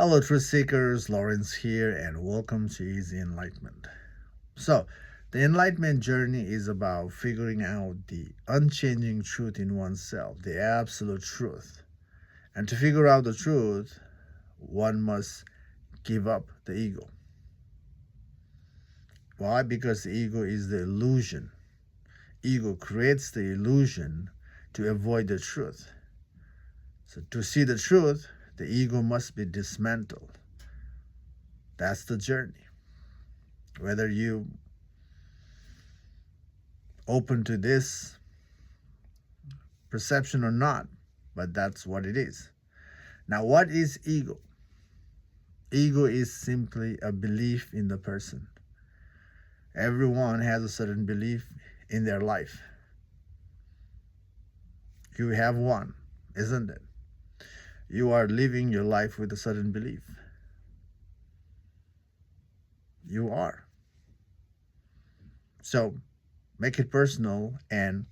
Hello, truth seekers. Lawrence here, and welcome to Easy Enlightenment. So, the enlightenment journey is about figuring out the unchanging truth in oneself, the absolute truth. And to figure out the truth, one must give up the ego. Why? Because the ego is the illusion. Ego creates the illusion to avoid the truth. So, to see the truth, the ego must be dismantled. That's the journey. Whether you open to this perception or not, but that's what it is. Now, what is ego? Ego is simply a belief in the person. Everyone has a certain belief in their life. You have one, isn't it? You are living your life with a certain belief. You are. So, make it personal and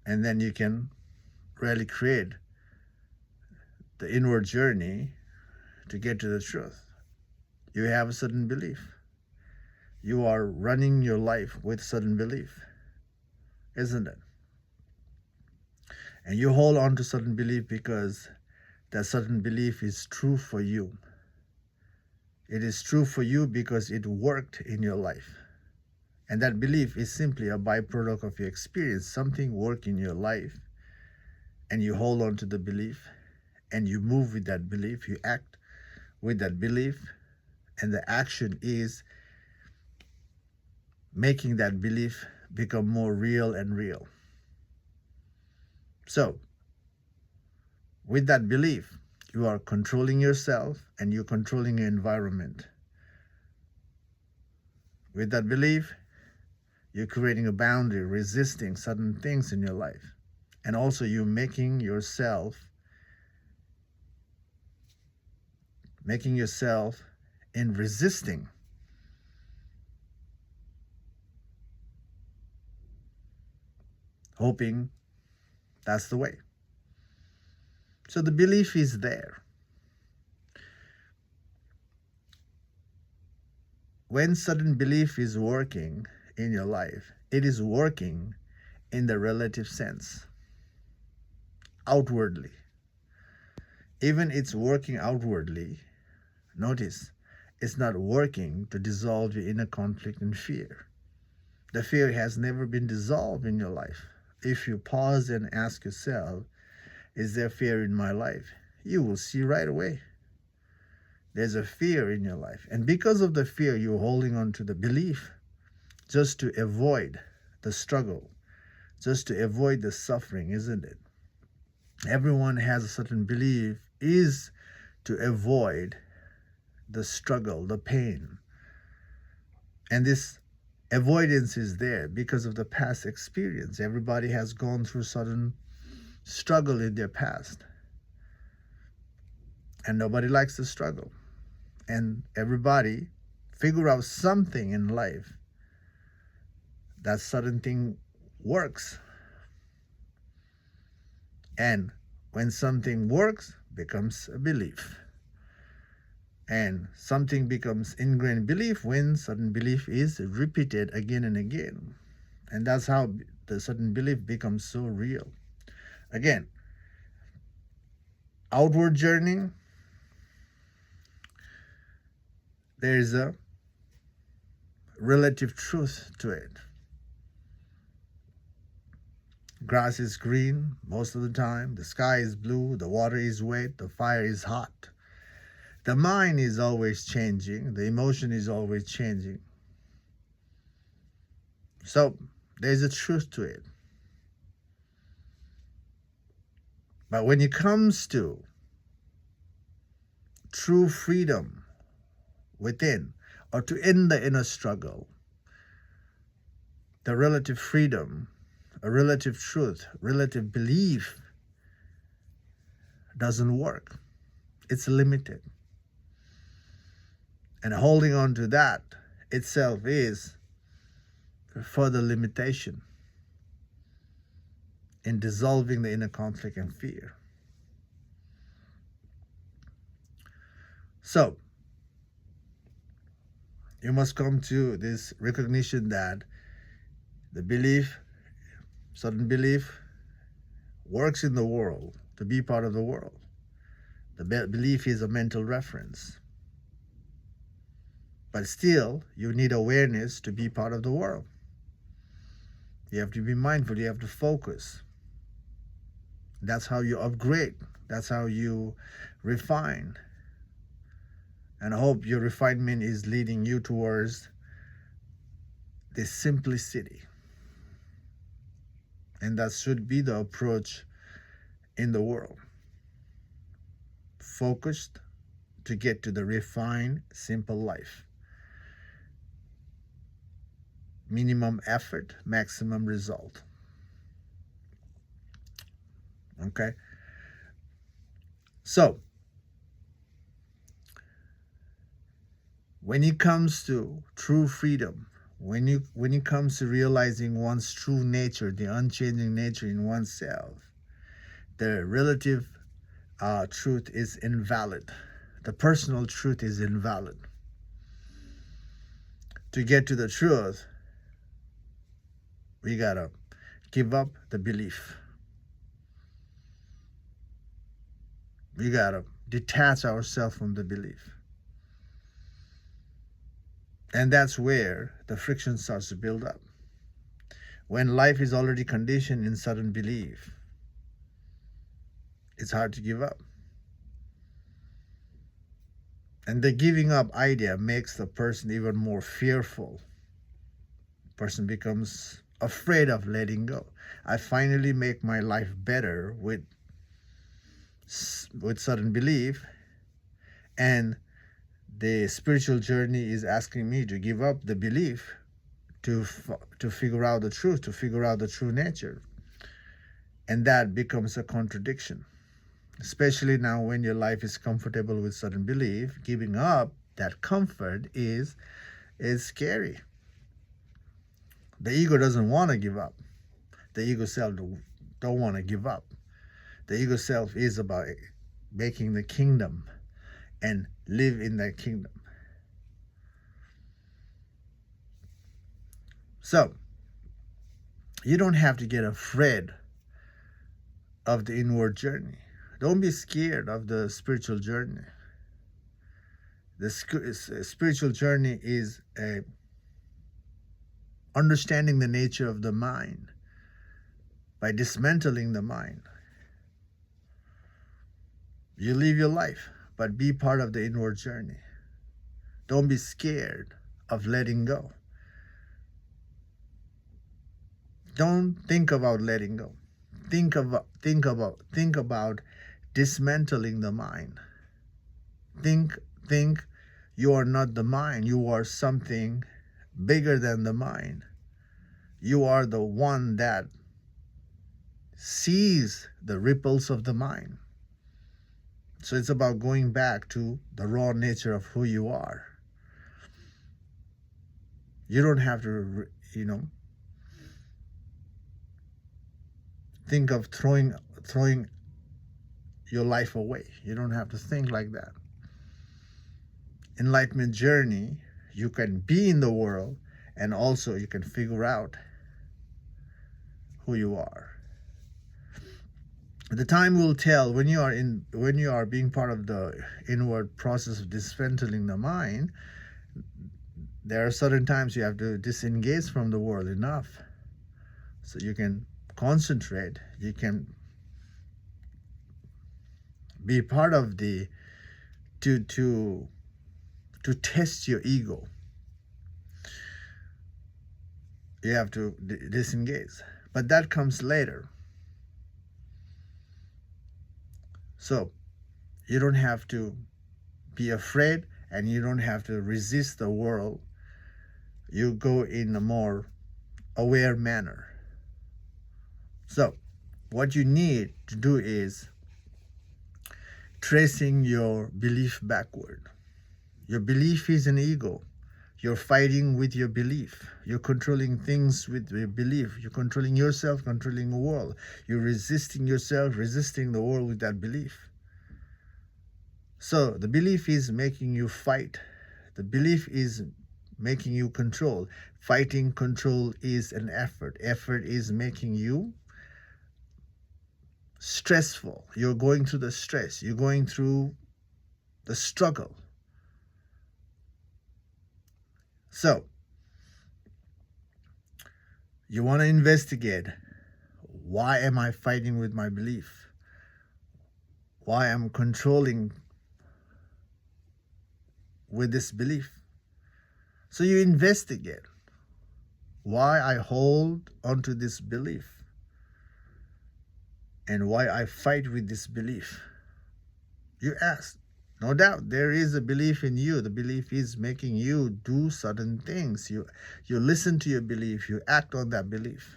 then you can really create the inward journey to get to the truth. You have a certain belief. You are running your life with certain belief, isn't it? And you hold on to certain belief because that certain belief is true for you. It is true for you because it worked in your life. And that belief is simply a byproduct of your experience. Something worked in your life, and you hold on to the belief, and you move with that belief, you act with that belief, and the action is making that belief become more real and real. So, with that belief, you are controlling yourself and you're controlling your environment. With that belief, you're creating a boundary, resisting certain things in your life. And also you're making yourself in resisting hoping that's the way. So the belief is there. When certain belief is working in your life, it is working in the relative sense, outwardly. Even it's working outwardly, notice, it's not working to dissolve your inner conflict and fear. The fear has never been dissolved in your life. If you pause and ask yourself, is there fear in my life? You will see right away. There's a fear in your life. And because of the fear, you're holding on to the belief just to avoid the struggle, just to avoid the suffering, isn't it? Everyone has a certain belief is to avoid the struggle, the pain. And this avoidance is there because of the past experience. Everybody has gone through certain struggle in their past. And nobody likes the struggle. And everybody figure out something in life that certain thing works. And when something works, becomes a belief. And something becomes ingrained belief when certain belief is repeated again and again. And that's how the certain belief becomes so real. Again, outward journey, there is a relative truth to it. Grass is green most of the time, the sky is blue, the water is wet, the fire is hot. The mind is always changing, the emotion is always changing. So there's a truth to it. But when it comes to true freedom within, or to end the inner struggle, the relative freedom, a relative truth, relative belief doesn't work. It's limited. And holding on to that itself is further limitation in dissolving the inner conflict and fear. So you must come to this recognition that the belief, certain belief, works in the world to be part of the world. The belief is a mental reference. But still, you need awareness to be part of the world. You have to be mindful, you have to focus. That's how you upgrade. That's how you refine. And I hope your refinement is leading you towards this simplicity. And that should be the approach in the world. Focused to get to the refined, simple life. Minimum effort, maximum result. Okay? So, when it comes to true freedom, when it comes to realizing one's true nature, the unchanging nature in oneself, the relative truth is invalid. The personal truth is invalid. To get to the truth, we gotta give up the belief. We gotta detach ourselves from the belief. And that's where the friction starts to build up. When life is already conditioned in certain belief, it's hard to give up. And the giving up idea makes the person even more fearful. The person becomes afraid of letting go. I finally make my life better with certain belief, and the spiritual journey is asking me to give up the belief to figure out the truth, to figure out the true nature. And that becomes a contradiction. Especially now when your life is comfortable with certain belief, giving up that comfort is scary. The ego doesn't want to give up. The ego self don't want to give up. The ego self is about making the kingdom and live in that kingdom. So, you don't have to get afraid of the inward journey. Don't be scared of the spiritual journey. The spiritual journey is understanding the nature of the mind by dismantling the mind. You live your life, but be part of the inward journey. Don't be scared of letting go. Don't think about letting go. Think about dismantling the mind. Think you are not the mind. You are something bigger than the mind. You are the one that sees the ripples of the mind. So it's about going back to the raw nature of who you are. You don't have to, think of throwing your life away. You don't have to think like that. Enlightenment journey, you can be in the world and also you can figure out who you are. The time will tell when you are being part of the inward process of dismantling the mind. There are certain times you have to disengage from the world enough so you can concentrate, you can be part of the to test your ego. You have to disengage, but that comes later. So you don't have to be afraid and you don't have to resist the world. You go in a more aware manner. So what you need to do is tracing your belief backward. Your belief is an ego. You're fighting with your belief. You're controlling things with your belief. You're controlling yourself, controlling the world. You're resisting yourself, resisting the world with that belief. So the belief is making you fight. The belief is making you control. Fighting control is an effort. Effort is making you stressful. You're going through the stress. You're going through the struggle. So you want to investigate, why am I fighting with my belief? Why am I controlling with this belief? So you investigate why I hold onto this belief and why I fight with this belief. You ask. No doubt there is a belief in you. The belief is making you do certain things. You listen to your belief. You act on that belief.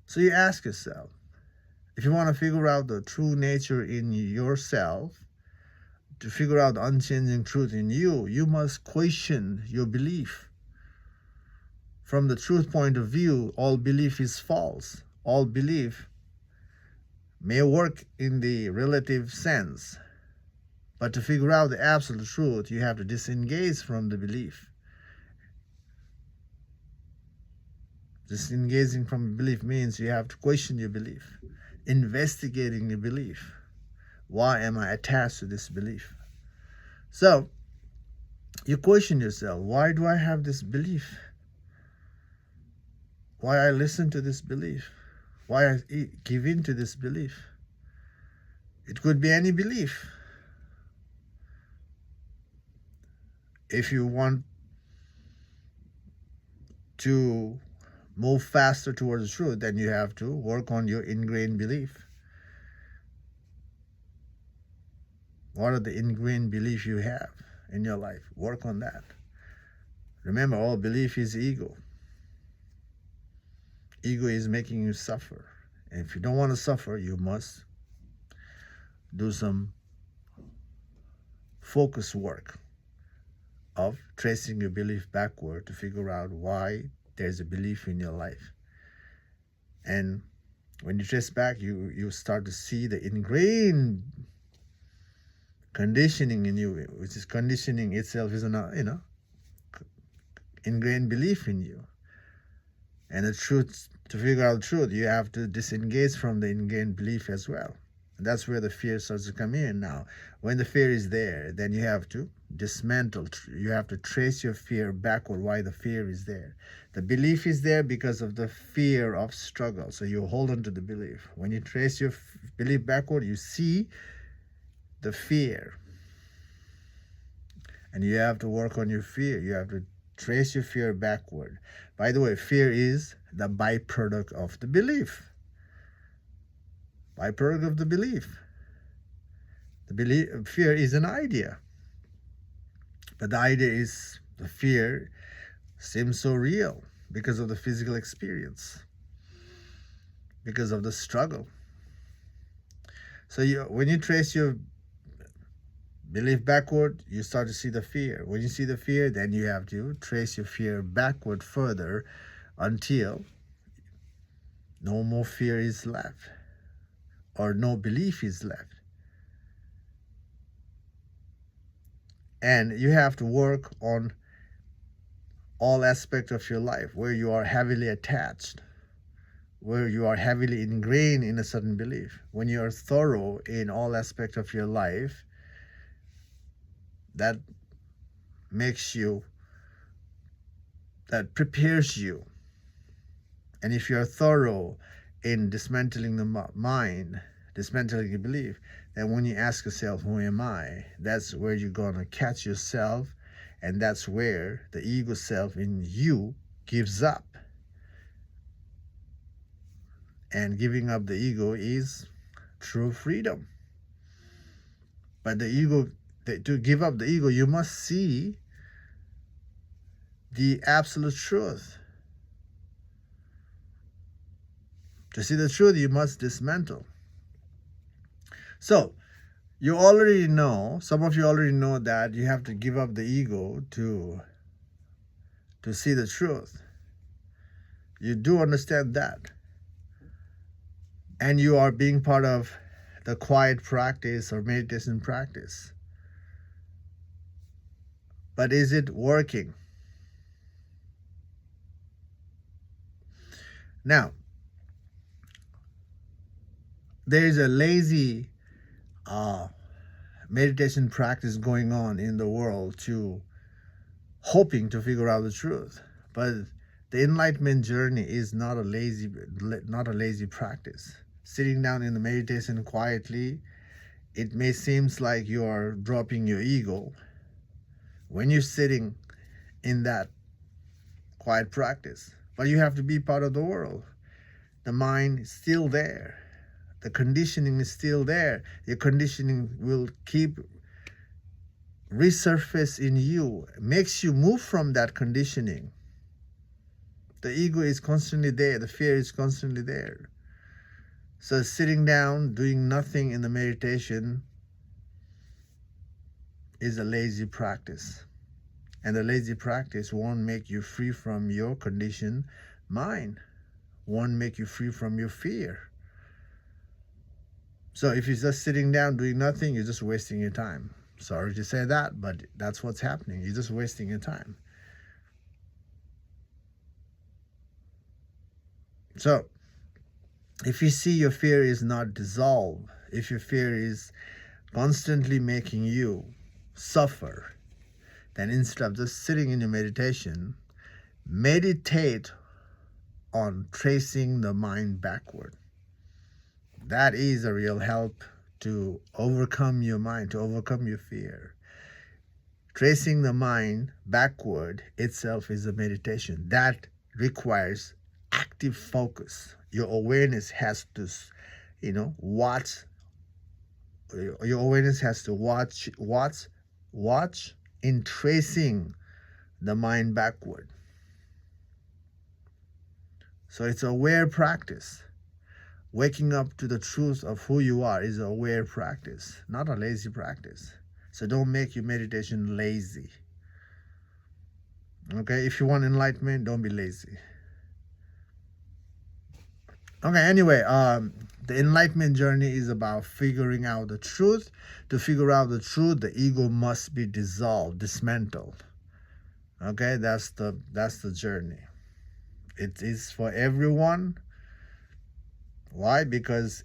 So you ask yourself, if you want to figure out the true nature in yourself, to figure out the unchanging truth in you, you must question your belief. From the truth point of view, all belief is false. All belief may work in the relative sense, but to figure out the absolute truth, you have to disengage from the belief. Disengaging from belief means you have to question your belief, investigating your belief. Why am I attached to this belief? So you question yourself, why do I have this belief? Why I listen to this belief? Why I give in to this belief? It could be any belief. If you want to move faster towards the truth, then you have to work on your ingrained belief. What are the ingrained beliefs you have in your life? Work on that. Remember, all belief is ego. Ego is making you suffer. And if you don't want to suffer, you must do some focus work of tracing your belief backward to figure out why there's a belief in your life. And when you trace back, you start to see the ingrained conditioning in you, which is conditioning itself is an ingrained belief in you. And the truth, to figure out the truth, you have to disengage from the ingrained belief as well. And that's where the fear starts to come in. Now, when the fear is there, then you have to dismantle, you have to trace your fear backward, why the fear is there. The belief is there because of the fear of struggle. So you hold on to the belief. When you trace your belief backward, you see the fear. And you have to work on your fear. You have to trace your fear backward. By the way, fear is the byproduct of the belief. Byproduct of the belief. Fear is an idea. But the idea is, the fear seems so real because of the physical experience, because of the struggle. So when you trace your belief backward, you start to see the fear. When you see the fear, then you have to trace your fear backward further until no more fear is left or no belief is left. And you have to work on all aspects of your life where you are heavily attached, where you are heavily ingrained in a certain belief. When you are thorough in all aspects of your life, that prepares you. And if you are thorough in dismantling the mind, dismantling your belief, then when you ask yourself, who am I? That's where you're going to catch yourself, and that's where the ego self in you gives up. And giving up the ego is true freedom. But the ego, to give up the ego, you must see the absolute truth. To see the truth, you must dismantle. So, you already know, some of you already know that you have to give up the ego to see the truth. You do understand that. And you are being part of the quiet practice or meditation practice. But is it working? Now, there is a lazy meditation practice going on in the world to hoping to figure out the truth. But the enlightenment journey is not a lazy practice. Sitting down in the meditation quietly, it may seem like you are dropping your ego when you're sitting in that quiet practice. But you have to be part of the world. The mind is still there. The conditioning is still there. Your conditioning will keep resurface in you, makes you move from that conditioning. The ego is constantly there. The fear is constantly there. So sitting down, doing nothing in the meditation is a lazy practice. And the lazy practice won't make you free from your conditioned mind, won't make you free from your fear. So if you're just sitting down doing nothing, you're just wasting your time. Sorry to say that, but that's what's happening. You're just wasting your time. So if you see your fear is not dissolved, if your fear is constantly making you suffer, then instead of just sitting in your meditation, meditate on tracing the mind backward. That is a real help to overcome your mind, to overcome your fear. Tracing the mind backward itself is a meditation. That requires active focus. Your awareness has to, watch. Your awareness has to watch in tracing the mind backward. So it's aware practice. Waking up to the truth of who you are is a aware practice, not a lazy practice. So don't make your meditation lazy. Okay, if you want enlightenment, don't be lazy. Okay, anyway, the enlightenment journey is about figuring out the truth. To figure out the truth, the ego must be dissolved, dismantled. Okay, that's the journey. It is for everyone. Why? Because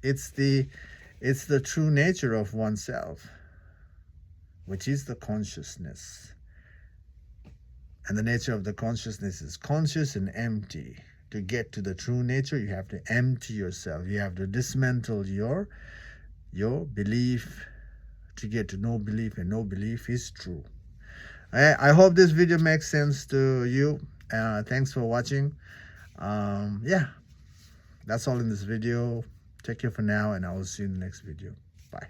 it's the true nature of oneself, which is the consciousness. And the nature of the consciousness is conscious and empty. To get to the true nature, you have to empty yourself. You have to dismantle your belief to get to no belief, and no belief is true. I hope this video makes sense to you. Thanks for watching. Yeah, that's all in this video. Take care for now, and I will see you in the next video. Bye.